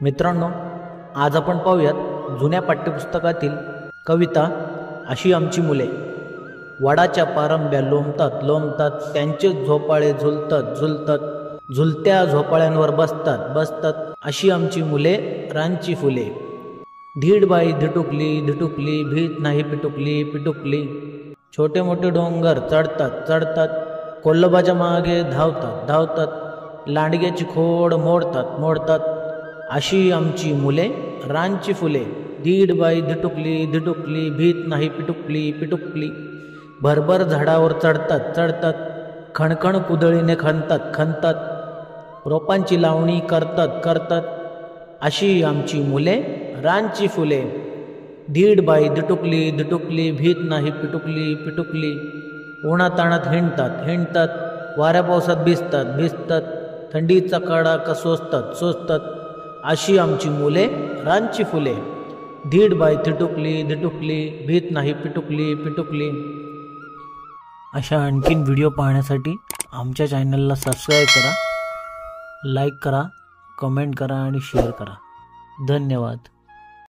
मित्रांनो, आज आपण पाहूयात जुन्या पाठ्यपुस्तकातील कविता अशी आमची मुले। वडाच्या पारंब्या लोंबतात लोंबतात, त्यांचे झोपाळे झुलतात झुलतात, झुलत्या झोपाळ्यांवर बसतात बसतात, अशी आमची मुले रानची फुले। धीड बाई धिटुकली धिटुकली, भीत नाही पिटुकली पिटुकली, छोटे मोठे डोंगर चढतात चढतात, कोल्हाबाच्या मागे धावतात धावतात, लांडग्याची खोड मोडतात मोडतात, अशी आमची मुले रानची फुले। दीड बाई धिटुकली धिटुकली, भीत नाही पिटुकली पिटुकली, भरभर झाडावर चढतात चढतात, खणखण कुदळीने खणतात खणतात, रोपांची लावणी करतात करतात, अशी आमची मुले रानची फुले। दीड बाई धिटुकली धिटुकली, भीत नाही पिटुकली पिटुकली, उन्हाताणात हिंडतात हिंडतात, वाऱ्या पावसात भिजतात भिजतात, थंडीचा कडाका सोसतात सोसतात, अशी आमची मुले रानची फुले। धीड बाई धिटुकली धिटुकली, भीत नाही पिटुकली पिटुकली। अशा आणखीन व्हिडिओ पाहण्यासाठी आमच्या चॅनलला सबस्क्राईब करा, लाईक करा, कमेंट करा आणि शेअर करा। धन्यवाद।